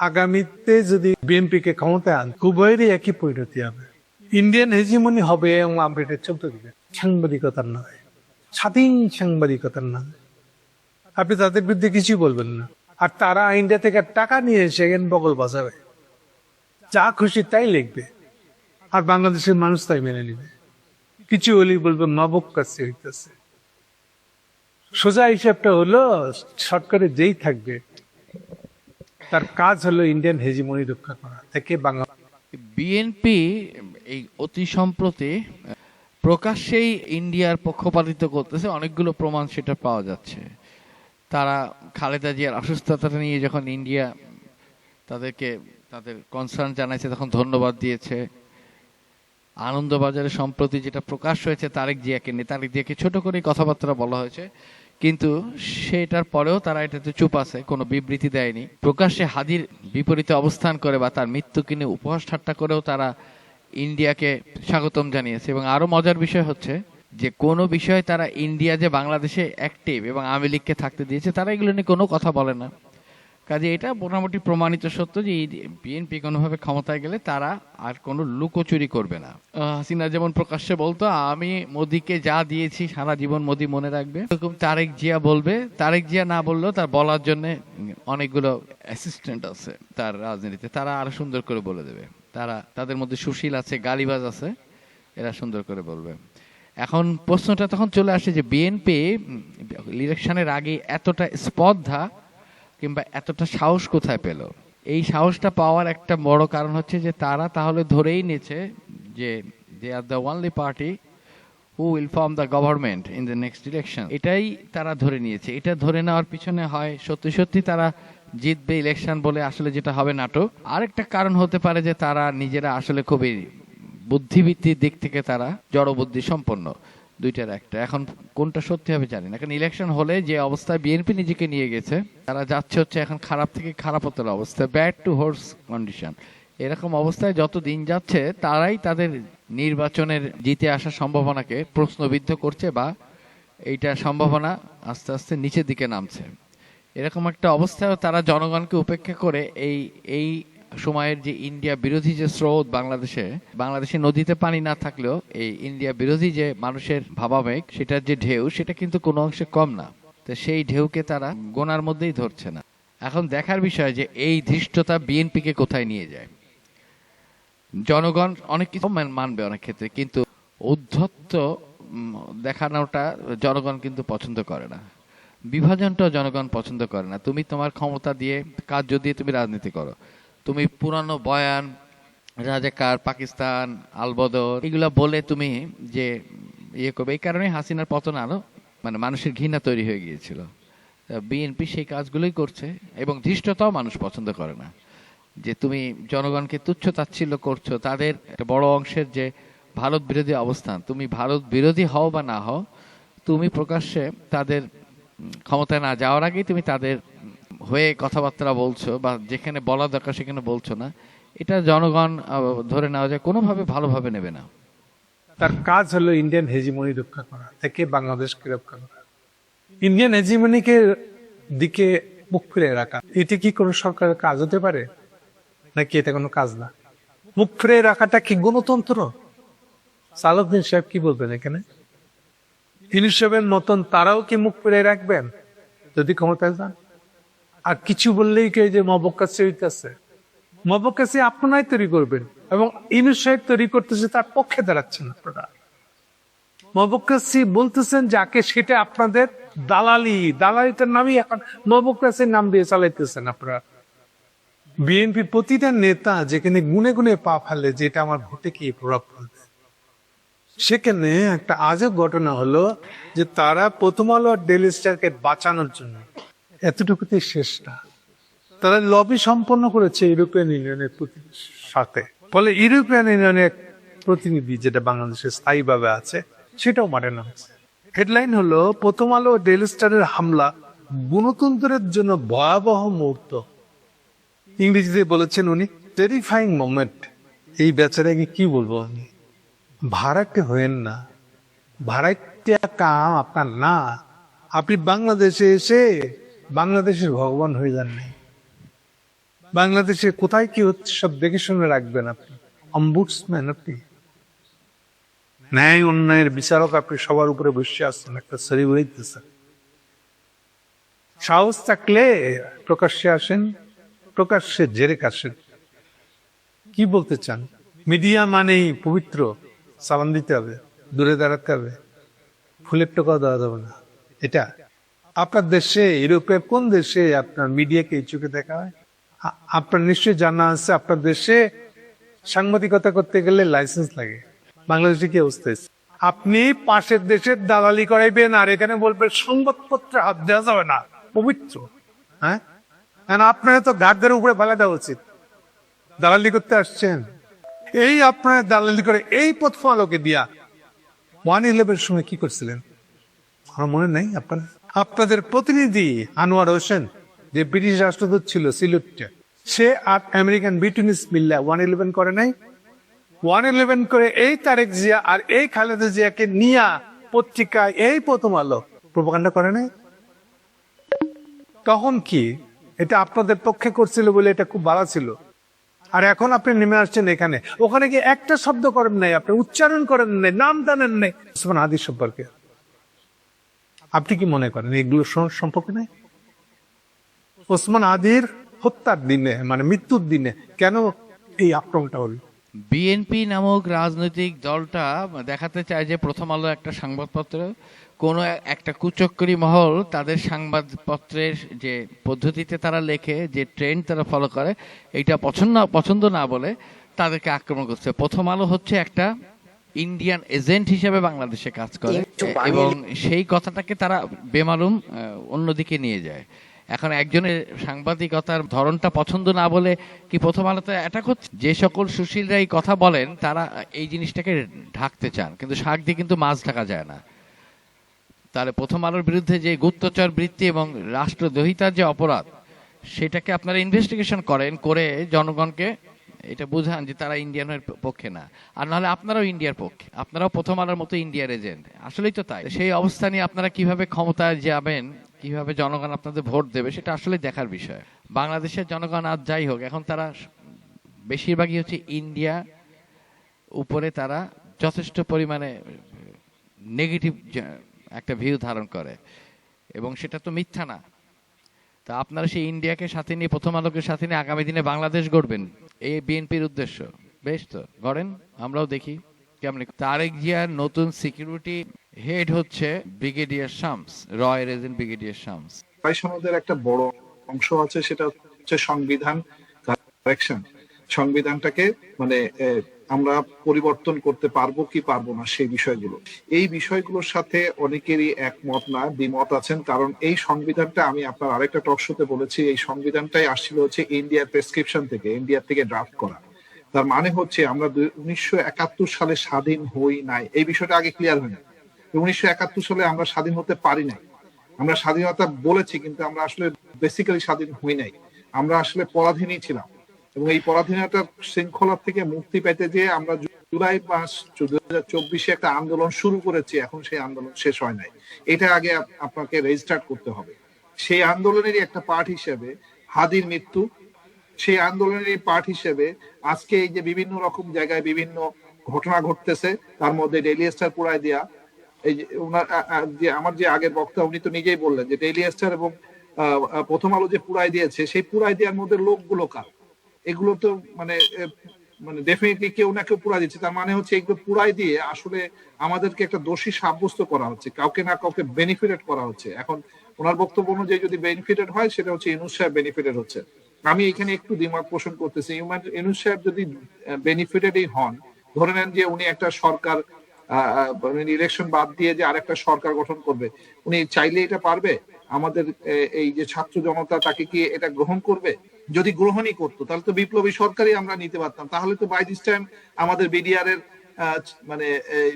আগামীতে যদি বিএনপি কে ক্ষমতায় আন, উভয়েরই একই পরিণতি হবে। ইন্ডিয়ান হেজিমনি হবে এবং আমরা এটা চলতে দিবে, সাংবাদিকতার নয়, স্বাধীন সাংবাদিকতার নয়। আপনি তাদের বিরুদ্ধে কিছুই বলবেন না, আর তারা ইন্ডিয়া থেকে টাকা নিয়ে এসে বগল বাজাবে, যা খুশি তাই লিখবে, আর বাংলাদেশের মানুষ তাই মেনে নিবে। কিছু হলেই বলবে মাবক কাছে হইতেছে। সোজা হিসাবটা হলো, সরকারে যেই থাকবে তার কাজ হলো ইন্ডিয়ান হেজিমনি রক্ষা করা থেকে বাংলা। বিএনপি এই অতি সম্প্রতি প্রকাশ্যেই ইন্ডিয়ার পক্ষপাতিত্ব করতেছে, অনেকগুলো প্রমাণ সেটা পাওয়া যাচ্ছে। তারা খালেদা জিয়ার অসুস্থতা নিয়ে যখন ইন্ডিয়া তাদেরকে তাদের কনসার্ন জানাইছে তখন ধন্যবাদ দিয়েছে। আনন্দবাজারে সম্প্রতি যেটা প্রকাশ হয়েছে তারেক জিয়াকে নিয়ে, তারেক জিয়াকে ছোট করে কথাবার্তা বলা হয়েছে, কিন্তু সেটার পরেও তারা এটাতে চুপ আছে, কোনো বিবৃতি দেয়নি। প্রকাশ্যে হাদির বিপরীতে অবস্থান করে বা তার মৃত্যুকে নিয়ে উপহাস ঠাট্টা করেও তারা ইন্ডিয়াকে স্বাগতম জানিয়েছে। এবং আরো মজার বিষয় হচ্ছে যে কোনো বিষয়ে তারা ইন্ডিয়া যে বাংলাদেশে অ্যাক্টিভ এবং আওয়ামী লীগকে থাকতে দিয়েছে, তারা এগুলো নিয়ে কোনো কথা বলে না। কাজে এটা মোটামুটি প্রমাণিত সত্য যে বিএনপি কোনোভাবে ক্ষমতায় গেলে তারা আর কোনো লুকোচুরি করবে না। হাসিনা যেমন প্রকাশ্যে বলতো আমি মোদিকে যা দিয়েছি সারা জীবন মোদি মনে রাখবে, এরকম তারেক জিয়া বলবে। তারেক জিয়া না বললেও তার বলার জন্য অনেকগুলো অ্যাসিস্ট্যান্ট আছে তার রাজনীতিতে, তারা আরো সুন্দর করে বলে দেবে। তারা তাদের মধ্যে সুশীল আছে, গালিবাজ আছে, এরা সুন্দর করে বলবে। এখন প্রশ্নটা তখন চলে আসে যে বিএনপি ইলেকশনের আগে এতটা স্পর্ধা কিংবা এতটা সাহস কোথায় পেল? এই সাহসটা পাওয়ার একটা বড় কারণ হচ্ছে যে তারা তাহলে ধরেই নিয়েছে যে they are the only party who will form the government in the next election. এটাই তারা ধরে নিয়েছে। এটা ধরে নেওয়ার পিছনে হয় সত্যি সত্যি তারা জিতবে ইলেকশন বলে, আসলে যেটা হবে নাটক। আরেকটা কারণ হতে পারে যে তারা নিজেরা আসলে খুবই বুদ্ধিবৃত্তির দিক থেকে তারা জড়বুদ্ধি সম্পন্ন, দুইটার একটা। এখন কোনটা সত্যি হবে জানি না, কারণ ইলেকশন হলে যে অবস্থায় বিএনপি নিজেকে নিয়ে গেছে, তারা যাচ্ছে হচ্ছে এখন খারাপ থেকে খারাপতর অবস্থা, ব্যাড টু হোর্স কন্ডিশন। এরকম অবস্থায় যত দিন যাচ্ছে তারাই তাদের নির্বাচনের জিতে আসার সম্ভাবনাকে প্রশ্নবিদ্ধ করছে, বা এইটা সম্ভাবনা আস্তে আস্তে নিচের দিকে নামছে। এরকম একটা অবস্থায় তারা জনগণকে উপেক্ষা করে এই সময়ের যে ইন্ডিয়া বিরোধী যে স্রোত বাংলাদেশে নদীতে পানি না থাকলেও এই ইন্ডিয়া বিরোধী যে মানুষের ভাবাবেগ, সেটার যে ঢেউ, সেটা কিন্তু কোনো অংশে কম না। তো সেই ঢেউকে তারা গোনার মধ্যেই ধরছে না। এখন দেখার বিষয় যে এই ধৃষ্টতা বিএনপি কে কোথায় নিয়ে যায়। জনগণ অনেক কিছু মানবে অনেক ক্ষেত্রে, কিন্তু উদ্ধত্ত দেখানোটা জনগণ কিন্তু পছন্দ করে না। বিভাজনটাও জনগণ পছন্দ করে না। তুমি তোমার ক্ষমতা দিয়ে, কার্য দিয়ে তুমি রাজনীতি করো, তুমি পুরানো বয়ান, রাজাকার, পাকিস্তান, আলবদর, এগুলা বলে তুমি যে ইয়ে করবে। এই কারণে হাসিনার পতন আরো মানুষের ঘৃণা তৈরি হয়ে গিয়েছিল। বিএনপি সেই কাজগুলোই করছে, এবং ধৃষ্টতাও মানুষ পছন্দ করে না। যে তুমি জনগণকে তুচ্ছ তাচ্ছিল্য করছো, তাদের একটা বড় অংশের যে ভারত বিরোধী অবস্থান, তুমি ভারত বিরোধী হও বা না হও, তুমি প্রকাশ্যে তাদের ক্ষমতায় না যাওয়ার আগেই তুমি তাদের হয়ে কথাবার্তা বলছো, বা যেখানে বলা দরকার সেখানে বলছো না। এটা জনগণ ধরে নেওয়া যায় কোনোভাবে ভালোভাবে নেবে না। তার কাজ হলো ইন্ডিয়ান হেজিমনি রক্ষা করা থেকে বাংলাদেশকে রক্ষা করা। ইন্ডিয়ান হেজিমনিকে দিকে মুখ ফিরে রাখা, এটি কি কোনো সরকারের কাজ হতে পারে নাকি? এটা কোনো কাজ না। মুখ ফিরে রাখাটা কি গণতন্ত্র? সালাউদ্দিন সাহেব কি বলবেন এখানে? ইউনূস সাহেবের মতন তারাও কি মুখ ফিরে রাখবেন যদি ক্ষমতায় যান? আর কিছু বললেই কে যে মবক্কাসি হইতেছে, মবক্কাসি আপনারাই তৈরি করবেন, এবং ইউনূস সাহেব তৈরি করতেছে, তার পক্ষে দাঁড়াচ্ছেন আপনারা। মবক্কাসি বলতেছেন যাকে, সেটা আপনাদের দালালিটার নামই এখন মবক্কাসির নাম দিয়ে চালাইতেছেন আপনারা। বিএনপি প্রতিটা নেতা যেখানে গুনে গুনে পা ফেলে যে এটা আমার ভোটে কি প্রভাব ফেলবে, সেখানে একটা আজব ঘটনা হলো যে তারা প্রথম আলো আর ডেইলি স্টারকে বাঁচানোর জন্য এতটুকুতেই শেষ না, তারা লবি সম্পন্ন করেছে ইউরোপিয়ান ইউনিয়নের সাথে। ফলে ইউরোপিয়ান ইউনিয়নের প্রতিনিধি যেটা বাংলাদেশে স্থায়ীভাবে আছে, সেটাও মারে না। হেডলাইন হলো প্রথম আলো ও ডেইলি স্টারের হামলা গণতন্ত্রের জন্য ভয়াবহ মুহূর্ত। ইংরেজিতে বলেছেন উনি, টেরিফাইং মোমেন্ট। এই বেচারাকে কি বলবো আমি? ভাড়াটে হয়েন না, ভাড়াটে কাম আপনার না। আপনি বাংলাদেশে এসে বাংলাদেশের ভগবান হয়ে যান নাই। বাংলাদেশে কোথায় কি হচ্ছে সব দেখে শুনে রাখবেন আপনি, অম্বুডসম্যান আপনি, ন্যায় অন্যায়ের বিচারক আপনি, সবার উপরে বসে আসছেন, একটা সরি বইতেছেন। সাহস থাকলে প্রকাশ্যে আসেন, প্রকাশ্যে জেরে কাশেন। কি বলতে চান? মিডিয়া মানেই পবিত্র, সালাম দিতে হবে, দূরে দাঁড়াতে হবে, ফুলের টোকাও দেওয়া যাবে না। এটা আপনার দেশে, ইউরোপের কোন দেশে আপনার মিডিয়াকে এই চোখে দেখা হয়? আপনার নিশ্চয়ই জানা আছে, আপনার দেশে সাংবাদিকতা করতে গেলে লাইসেন্স লাগে। বাংলাদেশে কি অবস্থা? আপনি পাশের দেশের দালালি করাইবেন আর এখানে বলবেন সংবাদপত্রে হাত দেওয়া যাবে না, পবিত্র। হ্যাঁ, আপনার তো গার্ডদের উপরে ফেলা দেওয়া উচিত। দালালি করতে আসছেন, এই আপনার দালালি করে এই প্রথম আলোকে দিয়া 1/11 সময় কি করছিলেন আমার মনে নাই। আপনাদের প্রতিনিধি আনোয়ার হোসেন, যে ব্রিটিশ রাষ্ট্রদূত ছিল সিলেটে, সে আর আমেরিকান বিটুনিস মিল্লা 1/11 করে নাই। 1/11 করে এই তারেক জিয়া আর এই খালেদা জিয়াকে নিয়া পত্রিকায় এই প্রথম আলো প্রোপাগান্ডা করে নাই। তখন কি এটা আপনাদের পক্ষে করছিল বলে এটা খুব ভালো ছিল। আর এখন আপনি নেমে আসছেন এখানে, ওখানে কি একটা শব্দ করেন নাই, আপনি উচ্চারণ করেন নাই, নাম টানেন নাই ওসমান হাদির সম্পর্কে। আপনি কি মনে করেন এগুলো সম্পর্কে নাই? ওসমান হাদির হত্যার দিনে, মানে মৃত্যুর দিনে কেন এই আক্রমণটা হল? বিএনপি নামক রাজনৈতিক দলটা দেখাতে চায় যে প্রথম আলো একটা সংবাদপত্র, কোনো একটা কুচক্করি মহল তাদের সংবাদপত্রের যে পদ্ধতিতে তারা লেখে, যে ট্রেন্ড তারা ফলো করে, এইটা পছন্দ না বলে তাদেরকে আক্রমণ করছে। প্রথম আলো হচ্ছে একটা ইন্ডিয়ান এজেন্ট হিসেবে বাংলাদেশে কাজ করে এবং সেই কথাটাকে তারা বেমালুম অন্যদিকে নিয়ে যায়। এখন একজনের সাংবাদিকতার ধরনটা পছন্দ না বলে কি প্রথম আলোতে অ্যাটাক হচ্ছে? যে সকল সুশীলরা এই কথা বলেন তারা এই জিনিসটাকে ঢাকতে চান, কিন্তু শাক দিয়ে কিন্তু মাছ ঢাকা যায় না। তাহলে প্রথম আলোর বিরুদ্ধে যে গুপ্তচর বৃত্তি এবং রাষ্ট্রদ্রোহিতার যে অপরাধ, সেটাকে আপনারা ইনভেস্টিগেশন করেন, করে জনগণকে এটা বুঝান যে তারা ইন্ডিয়ানের পক্ষে না। আর নাহলে আপনারাও ইন্ডিয়ার পক্ষে, আপনারাও প্রথম আলোর মতো ইন্ডিয়ার এজেন্ট। আসলেই তো তাই। সেই অবস্থা নিয়ে আপনারা কিভাবে ক্ষমতায় যাবেন, কিভাবে জনগণ আপনাদের ভোট দেবে, সেটা আসলে দেখার বিষয়। বাংলাদেশের জনগণ আজ যাই হোক, এখন তারা বেশিরভাগই হচ্ছে ইন্ডিয়া উপরে তারা যথেষ্ট পরিমাণে নেগেটিভ একটা ভিউ ধারণ করে, এবং সেটা তো মিথ্যা না। তা আপনারা সেই ইন্ডিয়াকে সাথে নিয়ে, প্রথম আলোকে সাথে নিয়ে আগামী দিনে বাংলাদেশ গড়বেন, এই বিএনপির উদ্দেশ্য। বেশ, তো গড়েন, আমরাও দেখি কেমন। তারেক জিয়ার নতুন সিকিউরিটি হেড হচ্ছে brigadier Shams, royal agent brigadier Shams. সনদের একটা বড় অংশ আছে, সেটা হচ্ছে সংবিধান কারেকশন। সংবিধানটাকে মানে আমরা পরিবর্তন করতে পারবো কি পারবো না, সেই বিষয়গুলো, এই বিষয়গুলোর সাথে অনেকেরই একমত না, দ্বিমত আছেন। কারণ এই সংবিধানটা, আমি আপনার আরেকটা টক শোতে বলেছি, এই সংবিধানটাই আসছিল হচ্ছে ইন্ডিয়ার প্রেসক্রিপশন থেকে, ইন্ডিয়ার থেকে ড্রাফট করা। তার মানে হচ্ছে আমরা 1971 সালে স্বাধীন হই নাই, এই বিষয়টা আগে ক্লিয়ার হয় না। 1971 সালে আমরা স্বাধীন হতে পারি নাই। আমরা স্বাধীনতা বলেছি, কিন্তু আমরা আসলে বেসিক্যালি স্বাধীন হই নাই, আমরা আসলে পরাধীনই ছিলাম। এবং এই পরাধীনতার শৃঙ্খলা থেকে মুক্তি পেতে যে আমরা জুলাই মাস 2024 একটা আন্দোলন শুরু করেছি, এখন সেই আন্দোলন শেষ হয় নাই। এটা আগে আপনাকে রেজিস্টার্ট করতে হবে। সেই আন্দোলনেরই একটা পার্ট হিসেবে হাদির মৃত্যু, সেই আন্দোলনেরই পার্ট হিসেবে আজকে এই যে বিভিন্ন রকম জায়গায় বিভিন্ন ঘটনা ঘটতেছে, তার মধ্যে ডেইলি স্টার পুরাই দেয়া। এই যে আমার যে আগের বক্তা, উনি তো নিজেই বললেন যে ডেইলি স্টার এবং প্রথম আলো যে পুরাই দিয়েছে, সেই পুরাই দেওয়ার মধ্যে লোকগুলো কার? এগুলো তো মানে ডেফিনেটলি কেউ না কেউ পুরাই দিচ্ছে। তার মানে হচ্ছে এগুলো পুরাই দিয়ে আসলে আমাদেরকে একটা দোষী সাব্যস্ত করা হচ্ছে, কাউকে না কাউকে বেনিফিটেড করা হচ্ছে। এখন ওনার বক্তব্য অনুযায়ী যদি বেনিফিটেড হয়, সেটা হচ্ছে ইউনূস সাহেব বেনিফিটেড হচ্ছে। আমি এখানে একটু দ্বিমত পোষণ করতেছি। ইউনূস সাহেব যদি বেনিফিটেডই হন, ধরে নেন যে উনি একটা সরকার ইলেকশন বাদ দিয়ে যে আরেকটা সরকার গঠন করবে, উনি চাইলে এটা পারবে? আমাদের এই যে ছাত্র জনতা তাকে কি এটা গ্রহণ করবে? যদি গ্রহণই করতো, তাহলে তো বিপ্লবী সরকারই আমরা নিতে পারতাম। তাহলে তো বাই দিস টাইম আমাদের বিডিআর এর মানে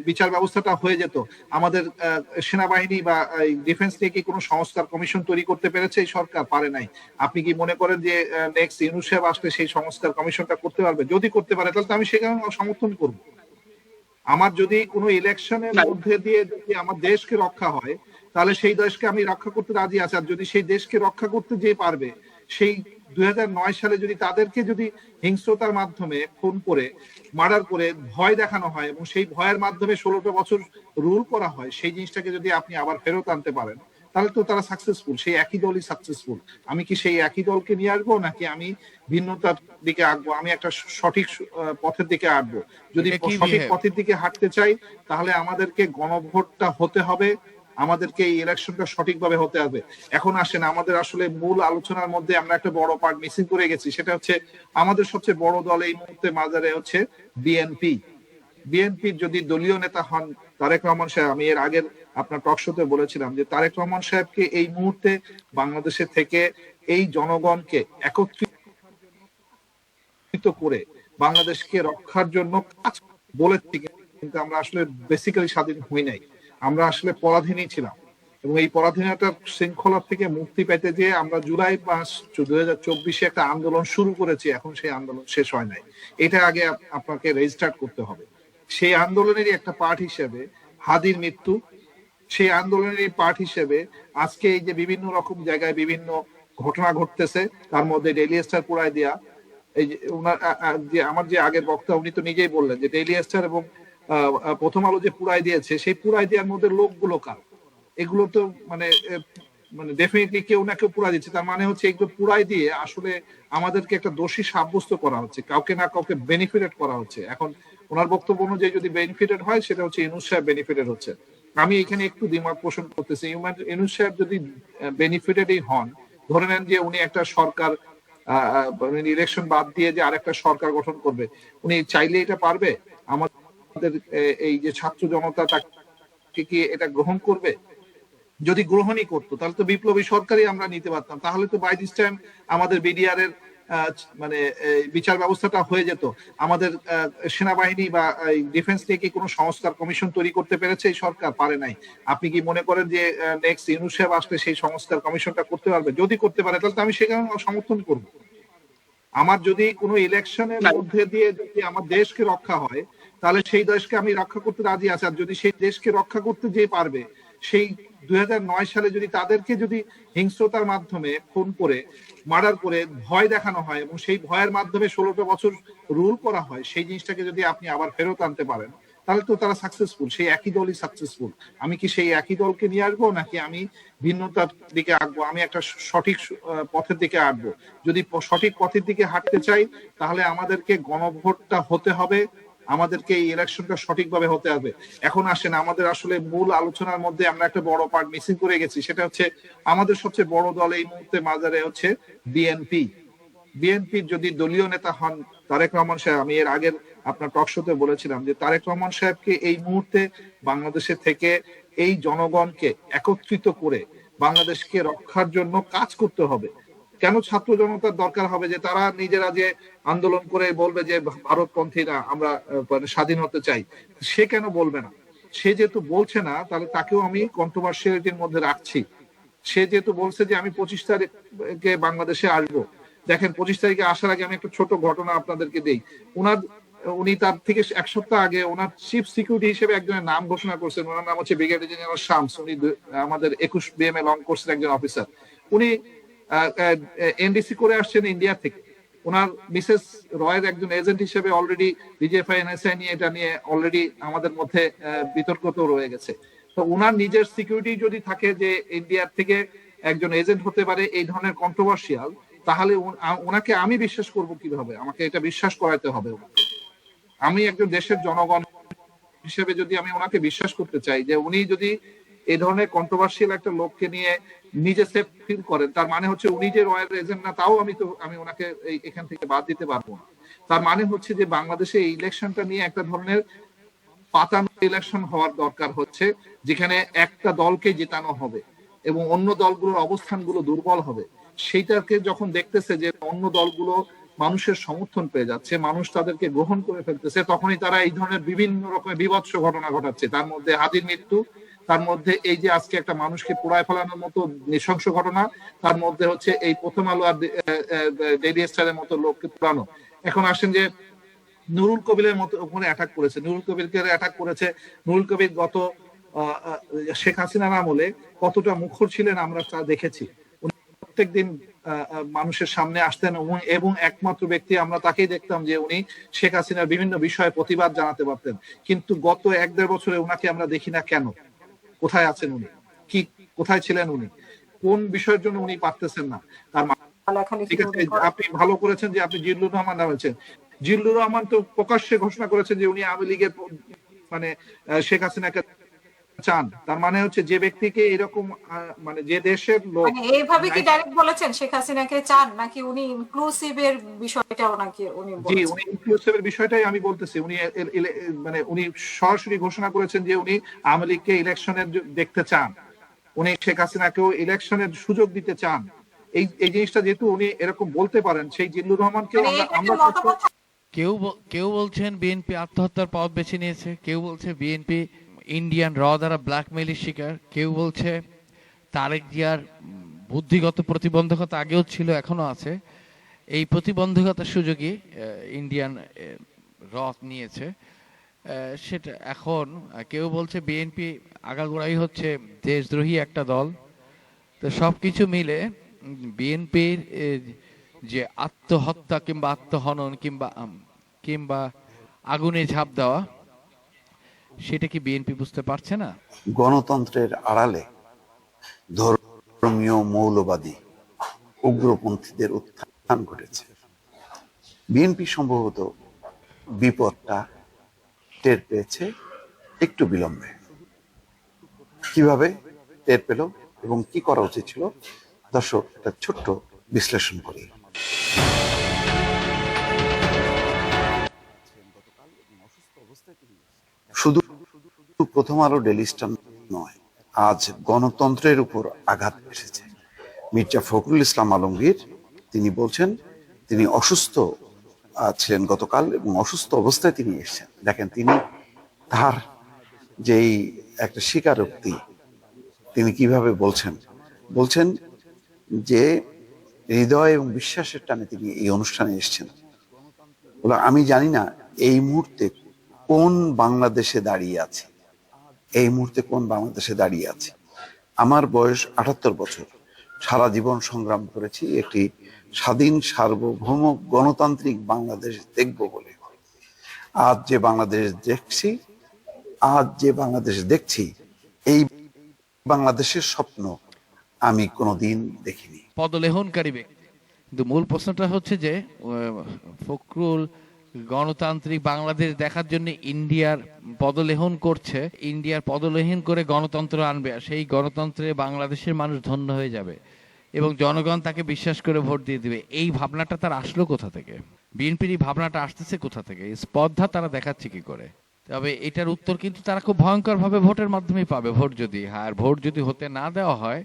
বিচার ব্যবস্থাটা হয়ে যেত। আমাদের সেনাবাহিনী বা ডিফেন্স নিয়ে কি কোনো সংস্কার কমিশন তৈরি করতে পেরেছে এই সরকার? পারে নাই। আপনি কি মনে করেন যে নেক্সট ইউনূস সাহেব আসলে সেই সংস্কার কমিশনটা করতে পারবে? যদি করতে পারে, তাহলে তো আমি সেখানে সমর্থন করব। আমার যদি কোনো ইলেকশনের মধ্যে দিয়ে যদি আমার দেশকে রক্ষা হয়, তাহলে সেই দেশকে আমি রক্ষা করতে রাজি আছি। আর যদি সেই দেশকে রক্ষা করতে যে পারবে, সেই সালে যদি তাদেরকে যদি হিংস্রতার মাধ্যমে খুন করে মার্ডার করে ভয় দেখানো হয় এবং সেই ভয়ের মাধ্যমে 16টা বছর রুল করা হয়, সেই জিনিসটাকে যদি আপনি আবার ফেরত আনতে পারেন তাহলে তো তারা সাকসেসফুল, সেই একই দলই সাকসেসফুল। আমি কি সেই একই দলকে নিয়ে আসবো নাকি আমি ভিন্নতার দিকে আঁকবো, আমি একটা সঠিক পথের দিকে আঁকবো? যদি সঠিক পথের দিকে হাঁটতে চাই তাহলে আমাদেরকে গণভোটটা হতে হবে, আমাদেরকে এই ইলেকশনটা সঠিকভাবে হতে হবে। এখন আসেন আমাদের আসলে মূল আলোচনার মধ্যে আমরা একটা বড় পার্ট মিসিং করে গেছি, সেটা হচ্ছে আমাদের সবচেয়ে বড় দল এই মুহূর্তে বাজারে হচ্ছে বিএনপি। বিএনপির যদি দলীয় নেতা হন তারেক রহমান সাহেব, আমি এর আগের আপনার টক শোতে বলেছিলাম যে তারেক রহমান সাহেবকে এই মুহূর্তে বাংলাদেশে থেকে এই জনগণকে একত্রিত করে বাংলাদেশকে রক্ষার জন্য কাজ বলেছি, কিন্তু আমরা আসলে বেসিক্যালি স্বাধীন হই নাই, আমরা আসলে পরাধীনই ছিলাম। এবং এই পরাধীনতার শৃঙ্খলা থেকে মুক্তি পেতে যে আমরা জুলাই মাস 2024 একটা আন্দোলন শুরু করেছি, এখন সেই আন্দোলন শেষ হয় নাই, এটা আগে আপনাকে রেজিস্টার্ট করতে হবে। সেই আন্দোলনেরই একটা পার্ট হিসেবে হাদির মৃত্যু, সেই আন্দোলনেরই পার্ট হিসেবে আজকে এই যে বিভিন্ন রকম জায়গায় বিভিন্ন ঘটনা ঘটতেছে, তার মধ্যে ডেইলি স্টার পুরাই দেয়া, এই যে ওনার যে আমার যে আগের বক্তা উনি তো নিজেই বললেন যে ডেইলি স্টার এবং প্রথম আলো যে পুরাই দিয়েছে, সেই পুরাই দেওয়ার মধ্যে লোকগুলো কার? এগুলো তো মানে ডেফিনেটলি কেউ না কেউ পুরাই দিচ্ছে, তার মানে হচ্ছে এগুলো পুরাই দিয়ে আসলে আমাদেরকে একটা দোষী সাব্যস্ত করা হচ্ছে, কাউকে না কাউকে বেনিফিটেড করা হচ্ছে। এখন ওনার বক্তব্য অনুযায়ী যদি বেনিফিটেড হয় সেটা হচ্ছে ইউনূস সাহেব বেনিফিটেড হচ্ছে। আমি এখানে একটু দ্বিমত পোষণ করতেছি, ইউনূস সাহেব যদি বেনিফিটেডই হন, ধরে নেন যে উনি একটা সরকার ইলেকশন বাদ দিয়ে যে আরেকটা সরকার গঠন করবে, উনি চাইলে এটা পারবে? আমাদের এই যে ছাত্র জনতা তাকে কি এটা গ্রহণ করবে? যদি গ্রহণই করতো তাহলে তো বিপ্লবী সরকারই আমরা নিতে পারতাম, তাহলে তো বাই দিস টাইম আমাদের বিডিআর এর মানে বিচার ব্যবস্থাটা হয়ে যেত। আমাদের সেনাবাহিনী বা ডিফেন্স নিয়ে কি কোনো সংস্কার কমিশন তৈরি করতে পেরেছে এই সরকার? পারে নাই। আপনি কি মনে করেন যে নেক্সট ইউনূস সাহেব আসলে সেই সংস্কার কমিশনটা করতে পারবে? যদি করতে পারে তাহলে তো আমি সেখানে সমর্থন করব। আমার যদি কোনো ইলেকশনের মধ্যে দিয়ে যদি আমার দেশকে রক্ষা হয় তাহলে সেই দেশকে আমি রক্ষা করতে রাজি আছি। আর যদি সেই দেশকে রক্ষা করতে যে পারবে, সেই 2009 সালে যদি তাদেরকে যদি হিংস্রতার মাধ্যমে খুন করে মার্ডার করে ভয় দেখানো হয় এবং সেই ভয়ের মাধ্যমে 16টা বছর রুল করা হয়, সেই জিনিসটাকে যদি আপনি আবার ফেরত আনতে পারেন তাহলে তো তারা সাকসেসফুল, সেই একই দলই সাকসেসফুল। আমি কি সেই একই দলকে নিয়ে আসবো নাকি আমি ভিন্নতার দিকে আঁকবো, আমি একটা সঠিক পথের দিকে আঁকবো? যদি সঠিক পথের দিকে হাঁটতে চাই তাহলে আমাদেরকে গণভোটটা হতে হবে, আমাদেরকে এই ইলেকশনটা সঠিকভাবে হতে হবে। এখন আসেন আমাদের আসলে মূল আলোচনার মধ্যে আমরা একটা বড় পার্ট মিসিং করে গেছি, সেটা হচ্ছে আমাদের সবচেয়ে বড় দল এই মুহূর্তে বাজারে হচ্ছে বিএনপি। বিএনপির যদি দলীয় নেতা হন তারেক রহমান সাহেব, আমি এর আগের আপনার টক শোতে বলেছিলাম যে তারেক রহমান সাহেবকে এই মুহূর্তে বাংলাদেশে থেকে এই জনগণকে একত্রিত করে বাংলাদেশকে রক্ষার জন্য কাজ করতে হবে। কেন ছাত্র জনতার দরকার হবে যে তারা নিজেরা যে আন্দোলন করে বলবে যে ভারতপন্থীরা আমরা স্বাধীন হতে চাই? সে কেন বলবে না? সে যেহেতু বলছে না তাহলে তাকেও আমি কন্ট্রোভার্সিয়ালিটির মধ্যে রাখছি। সে যেহেতু বলছে যে আমি 25 তারিখে বাংলাদেশে আসবো, দেখেন 25 তারিখে আসার আগে আমি একটা ছোট ঘটনা আপনাদেরকে দেই। উনি তার থেকে এক সপ্তাহ আগে ওনার চিফ সিকিউরিটি হিসেবে একজনের নাম ঘোষণা করছেন, ওনার নাম হচ্ছে ব্রিগেডিয়ার জেনারেল শামস। উনি আমাদের 21 BMA লং কোর্সের একজন অফিসার। উনি এনডিসি করে আসছেন ইন্ডিয়া থেকে। ওনার মিসেস রয়ের একজন এজেন্ট হিসেবে অলরেডি ডিজিএফআই এনএসআই নিয়ে এটা নিয়ে অলরেডি আমাদের মধ্যে বিতর্ক তো রয়ে গেছে। তো ওনার নিজের সিকিউরিটি যদি থাকে যে ইন্ডিয়ার থেকে একজন এজেন্ট হতে পারে এই ধরনের কন্ট্রোভার্সিয়াল, তাহলে ওনাকে আমি বিশ্বাস করব কিভাবে? আমাকে এটা বিশ্বাস করাতে হবে। আমি একজন দেশের জনগণ হিসেবে যদি আমি ওনাকে বিশ্বাস করতে চাই যে উনি যদি এই ধরনের কন্ট্রোভার্সিয়াল একটা লোককে নিয়ে নিজে সেফ ফিল করেন, তার মানে হচ্ছে উনি যে রয়্যাল এজেন্ট না, তাও আমি ওনাকে এখান থেকে বাদ দিতে পারবো না। তার মানে হচ্ছে যে বাংলাদেশে এই ইলেকশনটা নিয়ে একটা ধরনের পাতানো ইলেকশন হওয়ার দরকার হচ্ছে, যেখানে একটা দলকে জেতানো হবে এবং অন্য দলগুলোর অবস্থানগুলো দুর্বল হবে। সেইটাকে যখন দেখতেছে যে অন্য দলগুলো মানুষের সমর্থন পেয়ে যাচ্ছে, মানুষ তাদেরকে গ্রহণ করে ফেলতেছে, তখনই তারা এই ধরনের বিভিন্ন রকমের বিভৎস ঘটনা ঘটাচ্ছে। তার মধ্যে হাদির মৃত্যু, তার মধ্যে এই যে আজকে একটা মানুষকে পোড়ায় ফেলানোর মতো নৃশংস ঘটনা, তার মধ্যে হচ্ছে এই প্রথম আলো আর ডেইলি স্টারের মতো লোককে পোড়ানো। এখন আসেন যে নুরুল কবিরের মতো ওখানে অ্যাটাক করেছে, নুরুল কবিরকে অ্যাটাক করেছে। নুরুল কবির গত শেখ হাসিনার আমলে কতটা মুখর ছিলেন আমরা তা দেখেছি। প্রত্যেকদিন মানুষের সামনে আসতেন এবং একমাত্র ব্যক্তি আমরা তাকেই দেখতাম যে উনি শেখ হাসিনার বিভিন্ন বিষয়ে প্রতিবাদ জানাতে পারতেন। কিন্তু গত 1-1.5 বছরে উনাকে আমরা দেখি না কেন? কোথায় আছেন উনি? কোথায় ছিলেন উনি? কোন বিষয়ের জন্য উনি পারতেছেন না? তার ঠিক আছে, আপনি ভালো করেছেন যে আপনি জিল্লুর রহমান নামেছেন। জিল্লুর রহমান তো প্রকাশ্যে ঘোষণা করেছেন যে উনি আওয়ামী লীগের মানে শেখ হাসিনাকে চান। তার মানে হচ্ছে যে ব্যক্তিকে এরকম মানে যে দেশের লোক এইভাবে কি ডাইরেক্ট বলেছেন শেখ হাসিনাকে চান, নাকি উনি ইনক্লুসিভ এর বিষয়টাও নাকি উনি বলেছেন? জি, উনি ইনক্লুসিভ এর বিষয়টাই আমি বলতেছি। উনি মানে উনি সরাসরি ঘোষণা করেছেন যে উনি আওয়ামী লীগকে ইলেকশনের দেখতে চান, উনি শেখ হাসিনাকেও ইলেকশনের সুযোগ দিতে চান। এই জিনিসটা যেহেতু উনি এরকম বলতে পারেন, সেই জিল্লুর রহমানকে আমরা কেউ বলছেন বিএনপি আত্মহত্যার পথ বেছে নিয়েছে, কেউ বলছে বিএনপি ইন্ডিয়ান র দ্বারা ব্ল্যাকমেইলের শিকার, কেউ বলছে তারেক জিয়ার বুদ্ধিগত প্রতিবন্ধকতা আগেও ছিল, এখনো আছে, এই প্রতিবন্ধকতার সুযোগই ইন্ডিয়ান র নিয়েছে। সেটা এখন কেউ বলছে বিএনপি আগাগোড়াই হচ্ছে দেশদ্রোহী একটা দল। তো সবকিছু মিলে বিএনপির যে আত্মহত্যা কিংবা আত্মহনন কিংবা আগুনে ঝাঁপ দেওয়া, সেটা কি বিএনপি বুঝতে পারছে না? গণতন্ত্রের আড়ালে ধর্মীয় মৌলবাদী উগ্রপন্থীদের উত্থান ঘটেছে। বিএনপি সম্ভবত বিপদটা টের পেয়েছে একটু বিলম্বে। কিভাবে টের পেল এবং কি করা উচিত ছিল, দর্শক একটা ছোট্ট বিশ্লেষণ করি। শুধু প্রথম আলো ডেইলি স্টার নয়, আজ গণতন্ত্রের উপর আঘাত এসেছে। মির্জা ফখরুল ইসলাম আলমগীর তিনি বলছেন তিনি অসুস্থ ছিলেন গতকাল এবং অসুস্থ অবস্থায় তিনি এসেছেন। দেখেন তিনি তার যেই একটা স্বীকারোক্তি তিনি কিভাবে বলছেন যে হৃদয় এবং বিশ্বাসের টানে তিনি এই অনুষ্ঠানে এসেছেন। বলে আমি জানি না এই মুহূর্তে কোন বাংলাদেশে দাঁড়িয়ে আছে, এই মুহূর্তে কোন বাংলাদেশে দাঁড়িয়ে আছে। আমার বয়স 78 বছর, সারা জীবন সংগ্রাম করেছি একটি স্বাধীন সার্বভৌম গণতান্ত্রিক বাংলাদেশ দেখব বলে। আজ যে বাংলাদেশ দেখছি এই বাংলাদেশের স্বপ্ন আমি কোনোদিন দেখিনি। পদলেহনকারী ব্যক্তি, কিন্তু মূল প্রশ্নটা হচ্ছে যে ফখরুল গণতান্ত্রিক বাংলাদেশ দেখার জন্য ইন্ডিয়ার পদলেহন করছে, ইন্ডিয়ার পদলেহন করে গণতন্ত্র আনবে, আর সেই গণতন্ত্রে বাংলাদেশের মানুষ ধন্য হয়ে যাবে এবং জনগণ তাকে বিশ্বাস করে ভোট দিয়ে দিবে। এই ভাবনাটা তার আসলো কোথা থেকে? বিএনপির এই ভাবনাটা আসতেছে কোথা থেকে? এই স্পর্ধা তারা দেখাচ্ছে কি করে? তবে এটার উত্তর কিন্তু তারা খুব ভয়ঙ্কর ভাবে ভোটের মাধ্যমেই পাবে। ভোট যদি হতে না দেওয়া হয়,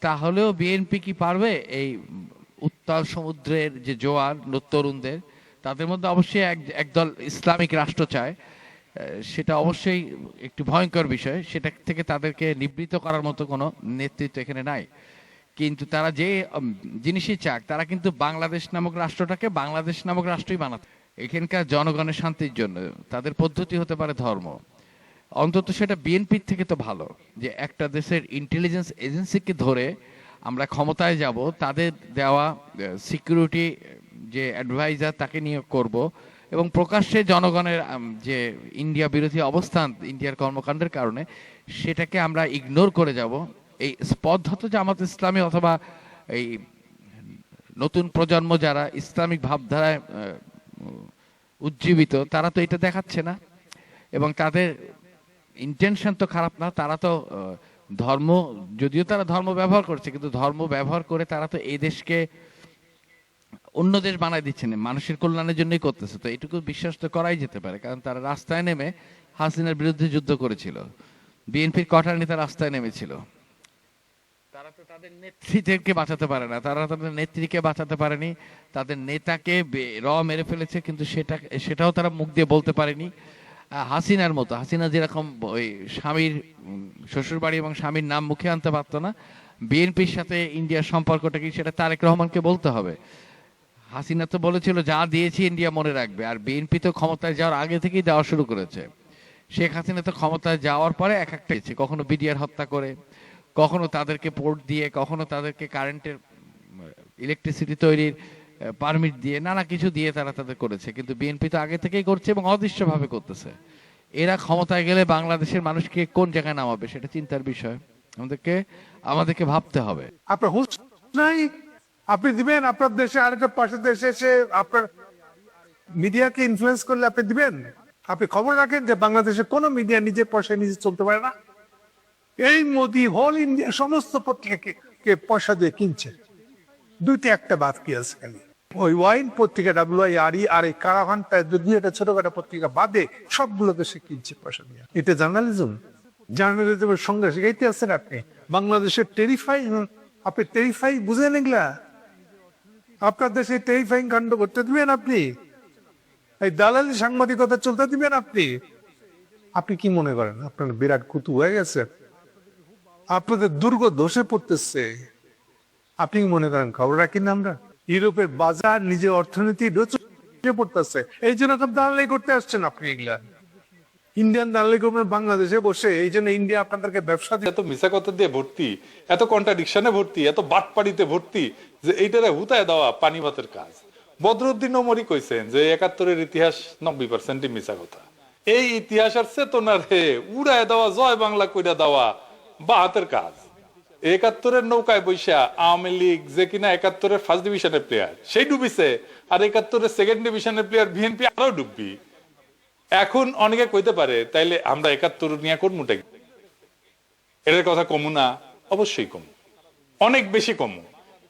তাহলেও বিএনপি কি পারবে এই উত্তাল সমুদ্রের যে জোয়ার তরুণদের, তাদের মধ্যে অবশ্যই একদল ইসলামিক রাষ্ট্র চায়, সেটা অবশ্যই একটু ভয়ঙ্কর বিষয়। সেটা থেকে তাদেরকে নিবৃত্ত করার মতো কোনো নেতৃত্ব এখানে নাই। কিন্তু তারা যে জিনিসই চাক, তারা কিন্তু বাংলাদেশ নামক রাষ্ট্রটাকে বাংলাদেশ নামক রাষ্ট্রই বানাতে, এখানকার জনগণের শান্তির জন্য তাদের পদ্ধতি হতে পারে ধর্ম। অন্তত সেটা বিএনপির থেকে তো ভালো যে একটা দেশের ইন্টেলিজেন্স এজেন্সিকে ধরে আমরা ক্ষমতায় যাব, তাদের দেওয়া সিকিউরিটি যে অ্যাডভাইজার তাকে নিয়োগ করব এবং প্রকাশ্যে জনগণের যে ইন্ডিয়া বিরোধী অবস্থান ইন্ডিয়ার কর্মকাণ্ডের কারণে সেটাকে আমরা ইগনোর করে যাব। এই স্পর্ধা তো জামাত ইসলামী অথবা এই নতুন প্রজন্ম যারা ইসলামিক ভাবধারায় উজ্জীবিত, তারা তো এটা দেখাচ্ছে না এবং তাদের ইন্টেনশন তো খারাপ না। তারা তো ধর্ম, যদিও তারা ধর্ম ব্যবহার করছে, কিন্তু ধর্ম ব্যবহার করে তারা তো এই দেশকে অন্য দেশ বানাই দিচ্ছে না, মানুষের কল্যাণের জন্যই করতেছে। তো এটুকু বিশ্বাস তো করাই যেতে পারে, কারণ তারা রাস্তায় নেমে হাসিনার বিরুদ্ধে যুদ্ধ করেছিল, বিএনপির কঠার নেতা রাস্তায় নেমেছিল। তারা তো তাদের নেত্রীদেরকে বাঁচাতে পারে না, তারা তাদের নেত্রীকে বাঁচাতে পারেনি, তাদের নেতাকে মেরে ফেলেছে, কিন্তু সেটাও তারা মুখ দিয়ে বলতে পারেনি। হাসিনার মতো, হাসিনা যেরকম ওই স্বামীর শ্বশুরবাড়ি এবং স্বামীর নাম মুখে আনতে পারতো না, বিএনপির সাথে ইন্ডিয়ার সম্পর্কটা কি সেটা তারেক রহমানকে বলতে হবে। হাসিনা তো বলেছিল যা দিয়েছি ইন্ডিয়া মনে রাখবে, আর বিএনপি তো ক্ষমতায় যাওয়ার আগে থেকেই দেওয়া শুরু করেছে। শেখ হাসিনা তো ক্ষমতায় যাওয়ার পরে এক একটা, কখনো বিডিআর হত্যা করে, কখনো তাদেরকে পোর্ট দিয়ে, কখনো তাদেরকে কারেন্টের ইলেকট্রিসিটি তৈরির পারমিট দিয়ে নানা কিছু দিয়ে তারা তাদের করেছে, কিন্তু বিএনপি তো আগে থেকেই করছে এবং অদৃশ্যভাবে করতেছে। এরা ক্ষমতায় গেলে বাংলাদেশের মানুষকে কোন জায়গায় নামাবে সেটা চিন্তার বিষয়, আমাদেরকে ভাবতে হবে। আপনার হুঁশ নাই, আপনি দিবেন আপনার দেশে আরেকটা পাশের দেশে এসে আপনার মিডিয়াকে ইনফ্লুয়েন্স করলে আপনি দিবেন? আপনি খবর রাখেন যে বাংলাদেশে কোনো মিডিয়া নিজের পয়সায় নিজে চলতে পারে না? এই মোদি হোল ইন্ডিয়া সমস্ত পত্রিকাকে পয়সা দিয়ে কিনছে, দুইটা একটা বাদ কি আছে খালি ওই ওয়াইন পত্রিকা WIRE আর এই কারাভান দুই একটা ছোটখাটো পত্রিকা বাদে সবগুলোকে সে কিনছে পয়সা দিয়ে। এটা জার্নালিজম? জার্নালিজমের সঙ্গে শিখাইতে আছেন আপনি? বাংলাদেশের আপনি টেরিফাই বুঝেন এগুলা? আপনার দেশে টেরিফাইং কাণ্ড করতে দিবেন আপনি? এই দালালি সাংবাদিকতা চলতে দিবেন আপনি? আপনি কি মনে করেন আপনার বিরাট কুতু হয়ে গেছে? আপনাদের দুর্গ ধসে পড়তেছে, আপনি কি মনে করেন খবর রাখি না আমরা? ইউরোপের বাজার নিজের অর্থনীতি ধসে পড়তেছে, এই জন্য সব দালালি করতে আসছেন আপনি। এগুলা ইন্ডিয়ান দালালি করবেন বাংলাদেশে বসে, এই জন্য ইন্ডিয়া আপনাদেরকে ব্যবসা এত মিছা কথা দিয়ে ভর্তি, এত কন্ট্রাডিকশনে ভর্তি, এত বাটপাড়িতে ভর্তি যে এইটারে হুতায় দেওয়া পানি ভাতের কাজ। বদরুদ্দিন ওমরই কইছেন যে 71-এর ইতিহাস 90% মিছা কথা। এই ইতিহাস আর চেতনারে উড়ায় দেওয়া, জয় বাংলা কইরা দেওয়া বা হাতের কাজ। 71-এর নৌকায় বৈশা আওয়ামী লীগ যে কিনা 71-এর ফার্স্ট ডিভিশনের প্লেয়ার সেই ডুবিছে, আর 71-এর সেকেন্ড ডিভিশনের প্লেয়ার বিএনপি আরো ডুববি। এখন অনেকে কইতে পারে তাইলে আমরা 71 নিয়ে করমুটা কি? এর কথা কমু না? অবশ্যই কমু, অনেক বেশি কমু।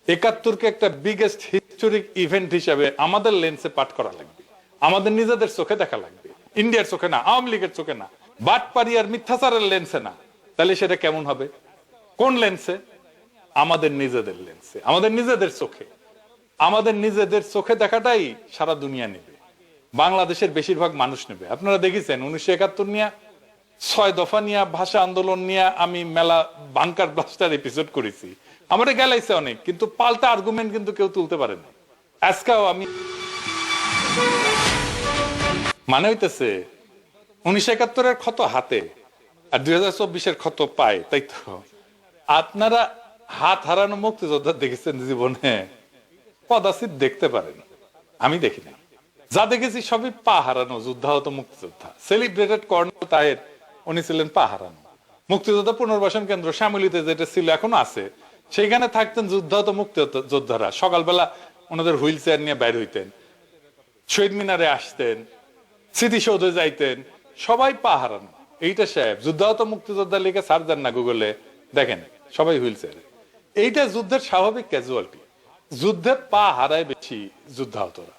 71-কে একটা বিগেস্ট হিস্টোরিক ইভেন্ট হিসাবে আমাদের লেন্সে পাঠ করা লাগবে, আমাদের নিজেদের চোখে দেখা লাগবে, ইন্ডিয়ার চোখে না, আওয়ামী লীগের চোখে না, বাটপাড়ি আর মিথ্যাচারের লেন্সে না। তাহলে সেটা কেমন হবে? কোন লেন্সে? আমাদের নিজেদের লেন্সে, আমাদের নিজেদের চোখে। আমাদের নিজেদের চোখে দেখাটাই সারা দুনিয়া নেবে, বাংলাদেশের বেশিরভাগ মানুষ নেবে। আপনারা দেখেছেন 1971 নিয়ে 6 দফা নিয়ে ভাষা আন্দোলন নিয়ে আমি মেলা বাংকার ব্লাস্টার এপিসোড করেছি, আমারে গেলাইছে অনেক, কিন্তু পাল্টা আর্গুমেন্ট কিন্তু কেউ তুলতে পারে না। আজকেও আমি মানে হইতেছে 1971-এর ক্ষত হাতে আর 2024-এর ক্ষত পায়, তাই তো? আপনারা হাত হারানো মুক্তিযোদ্ধা দেখেছেন জীবনে? কদাচিৎ দেখতে পারেন, আমি দেখি না। যা দেখেছি সবই পা হারানো যুদ্ধাহত মুক্তিযোদ্ধা। সেলিব্রেটেড কর্নেল তাহের, উনি ছিলেন পা হারানো মুক্তিযোদ্ধা। পুনর্বাসন কেন্দ্র শ্যামলীতে যেটা ছিল এখনো আছে, সেইখানে থাকতেন যুদ্ধাহত মুক্তিযোদ্ধারা। সকালবেলা ওনাদের হুইল চেয়ার নিয়ে বাইর হইতেন, শহীদ মিনারে আসতেন, স্মৃতিসৌধে যাইতেন, সবাই পা হারানো। এইটা সাহেব যুদ্ধাহত মুক্তিযোদ্ধা লিখে সার্চ দেন না গুগলে, দেখেন সবাই হুইল চেয়ারে। এইটা যুদ্ধের স্বাভাবিক ক্যাজুয়ালিটি। যুদ্ধে পা হারায় বেশি যুদ্ধাহতরা।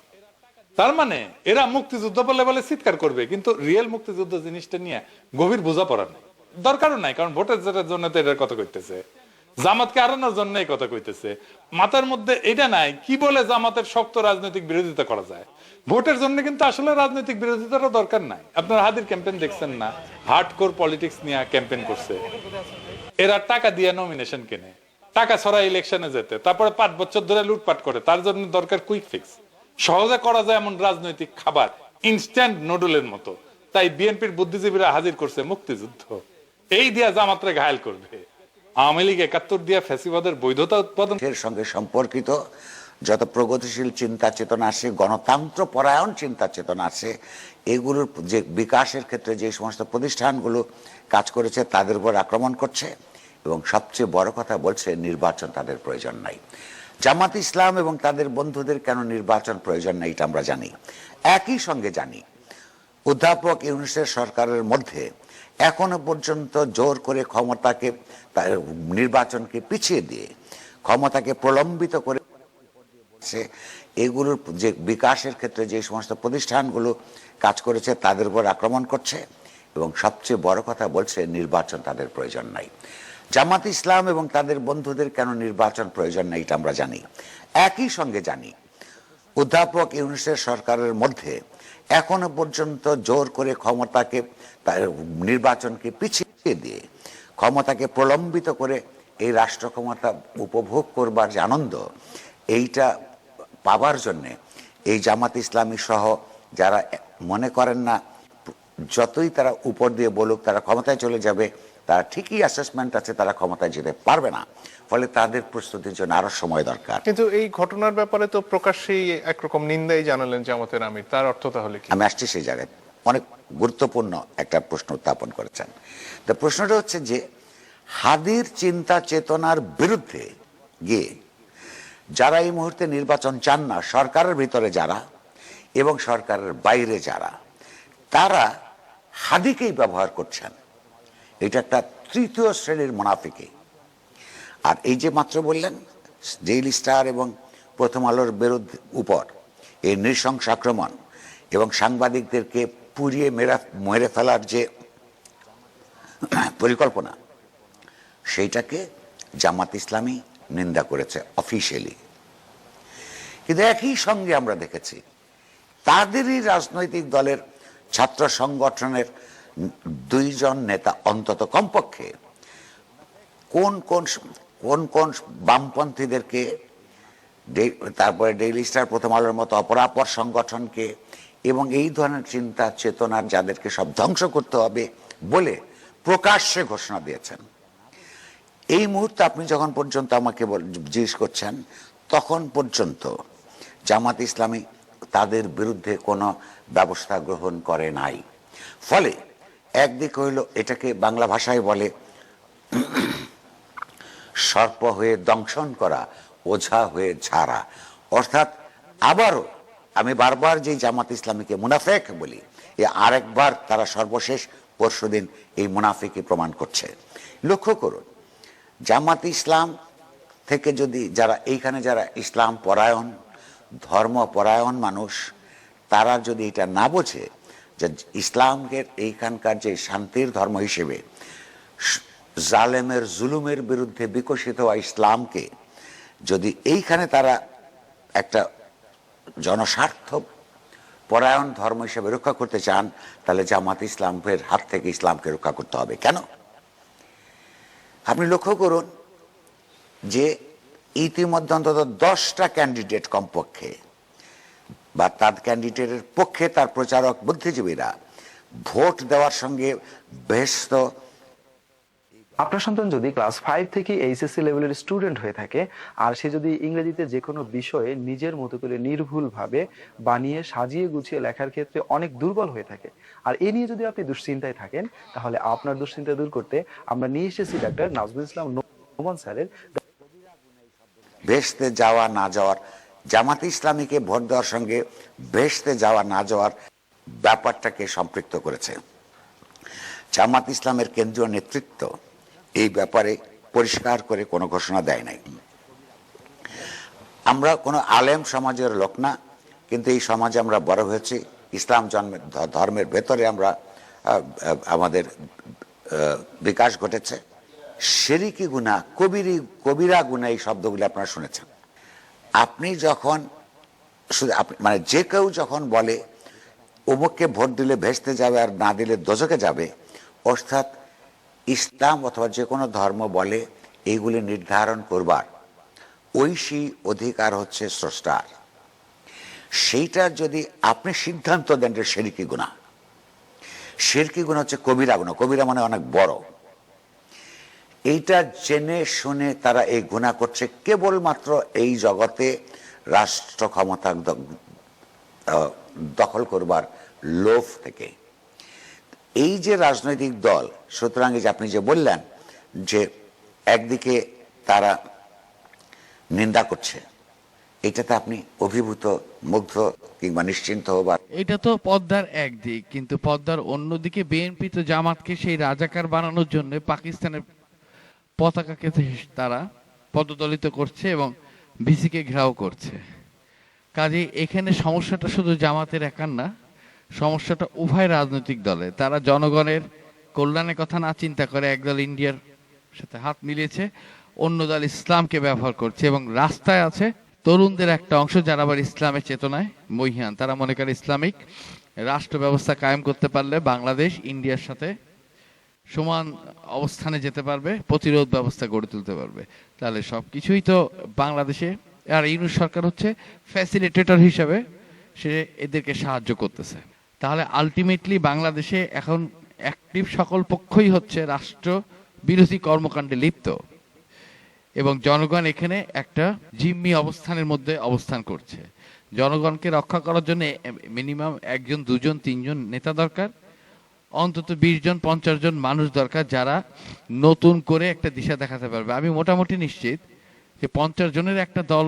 তার মানে এরা মুক্তিযুদ্ধ বলে বলে চিৎকার করবে, কিন্তু রিয়েল মুক্তিযুদ্ধ জিনিসটা নিয়ে গভীর বোঝাপড়া নেই, দরকারও নাই। কারণ ভোটের জেতার জন্য তো এটার কথা কইতেছে, জামাতকে হারানোর জন্য এই কথা কইতেছে। মাথার মধ্যে এটা নাই কি বলে জামাতের শক্ত রাজনৈতিক বিরোধিতা করা যায়। ভোটের জন্য কিন্তু আসলে রাজনৈতিক বিরোধিতারও দরকার নাই। আপনারা হাদির ক্যাম্পেইন দেখছেন না? হার্ডকোর পলিটিক্স নিয়ে ক্যাম্পেইন করছে। এরা টাকা দিয়ে নমিনেশন কেনে, টাকা ছড়া ইলেকশনে যেতে, তারপরে 5 বছর ধরে লুটপাট করে। তার জন্য দরকার কুইক ফিক্স, সহজে করা যায় এমন রাজনৈতিক খাবার, ইনস্ট্যান্ট নুডলের মতো। তাই বিএনপির বুদ্ধিজীবীরা হাজির করছে মুক্তিযুদ্ধ, এই দিয়া জামাতরে ঘায়েল করবে। আওয়ামী লীগ 71 দিয়া ফ্যাসিবাদের বৈধতা উৎপাদন এর সঙ্গে সম্পর্কিত যত প্রগতিশীল চিন্তা চেতনা আছে, গণতন্ত্র পরায়ণ চিন্তা চেতনা আছে, এগুলোর যে বিকাশের ক্ষেত্রে যে সমস্ত প্রতিষ্ঠানগুলো কাজ করেছে তাদের উপর আক্রমণ করছে, এবং সবচেয়ে বড় কথা বলছে নির্বাচন তাদের প্রয়োজন নাই। জামাত ইসলাম এবং তাদের বন্ধুদের কেন নির্বাচন প্রয়োজন নাই এটা আমরা জানি। একই সঙ্গে জানি অধ্যাপক ইউনূসের সরকারের মধ্যে এখনো পর্যন্ত জোর করে ক্ষমতাকে, নির্বাচনকে পিছিয়ে দিয়ে ক্ষমতাকে প্রলম্বিত করে এগুলোর যে বিকাশের ক্ষেত্রে যে সমস্ত প্রতিষ্ঠানগুলো কাজ করেছে তাদের উপর আক্রমণ করছে, এবং সবচেয়ে বড় কথা বলছে নির্বাচন তাদের প্রয়োজন নাই। জামাত ইসলাম এবং তাদের বন্ধুদের কেন নির্বাচন প্রয়োজন নাই এটা আমরা জানি। একই সঙ্গে জানি অধ্যাপক ইউনূসের সরকারের মধ্যে এখনো পর্যন্ত জোর করে ক্ষমতাকে, নির্বাচনকে পিছিয়ে দিয়ে ক্ষমতাকে প্রলম্বিত করে এই রাষ্ট্র ক্ষমতা উপভোগ করবার যে আনন্দ, এইটা পাবার জন্যে এই জামাত ইসলামী সহ যারা মনে করেন না যতই তারা উপর দিয়ে বলুক তারা ক্ষমতায় চলে যাবে, তারা ঠিকই অ্যাসেসমেন্ট আছে তারা ক্ষমতায় যেতে পারবে না, ফলে তাদের প্রস্তুতির জন্য আরো সময় দরকার। কিন্তু এই ঘটনার ব্যাপারে তো প্রকাশ্যেই একরকম নিন্দাই জানালেন জামাতের আমির, তার অর্থ তাহলে কি? আমি আসছি সেই জায়গায়, অনেক গুরুত্বপূর্ণ একটা প্রশ্ন উত্থাপন করেছেন। তো প্রশ্নটা হচ্ছে যে হাদির চিন্তা চেতনার বিরুদ্ধে গিয়ে যারা এই মুহূর্তে নির্বাচন চান না, সরকারের ভিতরে যারা এবং সরকারের বাইরে যারা, তারা হাদিকেই ব্যবহার করছেন। এটা একটা তৃতীয় শ্রেণীর মুনাফিকি। আর এই যে মাত্র বললেন ডেইলি স্টার এবং প্রথম আলোর বিরুদ্ধে উপর এই নৃশংস আক্রমণ এবং সাংবাদিকদেরকে পুড়িয়ে মেরে ফেলার যে পরিকল্পনা, সেইটাকে জামাত ইসলামী নিন্দা করেছে অফিশিয়ালি। কিন্তু একই সঙ্গে আমরা দেখেছি তাদেরই রাজনৈতিক দলের ছাত্র সংগঠনের 2 জন নেতা অন্তত কমপক্ষে কোন কোন বামপন্থীদেরকে, তারপরে ডেইলি স্টার, প্রথম আলোর মতো অপরাপর সংগঠনকে এবং এই ধরনের চিন্তা চেতনার যাদেরকে সব ধ্বংস করতে হবে বলে প্রকাশ্যে ঘোষণা দিয়েছেন। এই মুহূর্তে আপনি যখন পর্যন্ত আমাকে জিজ্ঞেস করছেন, তখন পর্যন্ত জামাত ইসলামী তাদের বিরুদ্ধে কোনো ব্যবস্থা গ্রহণ করে নাই। ফলে একদিক হইল এটাকে বাংলা ভাষায় বলে সর্প হয়ে দংশন করা, ওঝা হয়ে ঝাড়া। অর্থাৎ আবারও আমি বারবার যে জামাত ইসলামীকে মুনাফেক বলি, এ আরেকবার তারা সর্বশেষ পরশুদিন এই মুনাফিকই প্রমাণ করছে। লক্ষ্য করুন, জামাত ইসলাম থেকে যদি যারা ইসলাম পরায়ণ, ধর্ম পরায়ণ মানুষ, তারা যদি এটা না বোঝে যে ইসলামকে এইখানকার যে শান্তির ধর্ম হিসেবে জালেমের জুলুমের বিরুদ্ধে বিকশিত হওয়া ইসলামকে যদি এইখানে তারা একটা জনস্বার্থ পরায়ণ ধর্ম হিসেবে রক্ষা করতে চান, তাহলে জামাত ইসলামের হাত থেকে ইসলামকে রক্ষা করতে হবে। কেন? আপনি লক্ষ্য করুন যে ইতিমধ্যে অন্তত 10টা ক্যান্ডিডেট কমপক্ষে বা তার ক্যান্ডিডেটের পক্ষে তার প্রচারক বুদ্ধিজীবীরা ভোট দেওয়ার সঙ্গে ব্যস্ত। আপনার সন্তান যদি ক্লাস 5 থেকে এইচএসসি লেভেলের স্টুডেন্ট হয়ে থাকে আর সে যদি ইংরেজিতে যে কোনো বিষয়ে নিজের মতো করে নির্ভুলভাবে বানিয়ে সাজিয়ে গুছিয়ে লেখার ক্ষেত্রে অনেক দুর্বল হয়ে থাকে, আর এ নিয়ে যদি আপনি দুশ্চিন্তায় থাকেন, তাহলে আপনার দুশ্চিন্তা দূর করতে আমরা নিয়ে এসেছি ডাক্তার নাজমুল ইসলাম নোমান স্যারের বেহেশতে যাওয়া না যাওয়ার, জামাত ইসলামীকে ভোট দেওয়ার সঙ্গে বেহেশতে যাওয়া না যাওয়ার ব্যাপারটাকে সম্পৃক্ত করেছে। জামাত ইসলামের কেন্দ্রীয় নেতৃত্ব এই ব্যাপারে পরিষ্কার করে কোনো ঘোষণা দেয় নাই। আমরা কোনো আলেম সমাজের লোক না, কিন্তু এই সমাজে আমরা বড় হয়েছি, ইসলাম ধর্মের ভেতরে আমরা আমাদের বিকাশ ঘটেছে। শিরকি গুনাহ, কবিরা গুনাহ, এই শব্দগুলি আপনারা শুনেছেন। আপনি যখন মানে যে কেউ যখন বলে অমুককে ভোট দিলে ভেস্তে যাবে আর না দিলে দোজখে যাবে, অর্থাৎ ইসলাম অথবা যে কোনো ধর্ম বলে এইগুলি নির্ধারণ করবার ঐশী অধিকার হচ্ছে স্রষ্টার। সেইটা যদি আপনি সিদ্ধান্ত দেন যে শিরকি গুনাহ, শিরকি গুনাহ হচ্ছে কবিরা গুনাহ, কবিরা মানে অনেক বড়, এইটা জেনে শুনে তারা এই গুনাহ করছে কেবলমাত্র এই জগতে রাষ্ট্র ক্ষমতা দখল করবার লোভ থেকে। এই যে রাজনৈতিক দল, সুতরাং এই যে আপনি যে বললেন যে একদিকে তারা নিন্দা করছে, এটাতে আপনি অভিভূত, মুগ্ধ কিংবা নিশ্চিন্ত হবার। এটা তো পদ্মার একদিক, কিন্তু পদ্মার অন্যদিকে বিএনপি তো জামাতকে সেই রাজাকার বানানোর জন্য পাকিস্তানের পতাকাকে তারা পদদলিত করছে এবং ভিসিকে ঘেরাও করছে। কাজে এখানে সমস্যাটা শুধু জামাতের একার না, সমস্যাটা উভয় রাজনৈতিক দলে। তারা জনগণের কল্যাণের কথা না চিন্তা করে একদল ইন্ডিয়ার সাথে হাত মিলিয়েছে, অন্য দল ইসলামকে ব্যবহার করছে এবং রাস্তায় আছে তরুণদের একটা অংশ যারা আবার ইসলামের চেতনায় মহিয়ান। তারা মনে করে ইসলামিক রাষ্ট্র ব্যবস্থা কায়েম করতে পারলে বাংলাদেশ ইন্ডিয়ার সাথে সমান অবস্থানে যেতে পারবে, প্রতিরোধ ব্যবস্থা গড়ে তুলতে পারবে। তাহলে সবকিছুই তো বাংলাদেশে, আর ইউনূস সরকার হচ্ছে ফ্যাসিলিটেটর হিসেবে সে এদেরকে সাহায্য করতেছে। তাহলে আলটিমেটলি বাংলাদেশে এখন অ্যাক্টিভ সকল পক্ষই হচ্ছে রাষ্ট্র বিরোধী কর্মকাণ্ডে লিপ্ত, এবং জনগণ এখানে একটা জিম্মি অবস্থানের মধ্যে অবস্থান করছে। জনগণকে রক্ষা করার জন্য মিনিমাম 1 জন 2 জন 3 জন নেতা দরকার, অন্তত 20 জন 50 জন মানুষ দরকার যারা নতুন করে একটা দিশা দেখাতে পারবে। আমি মোটামুটি নিশ্চিত যে 50 জনের একটা দল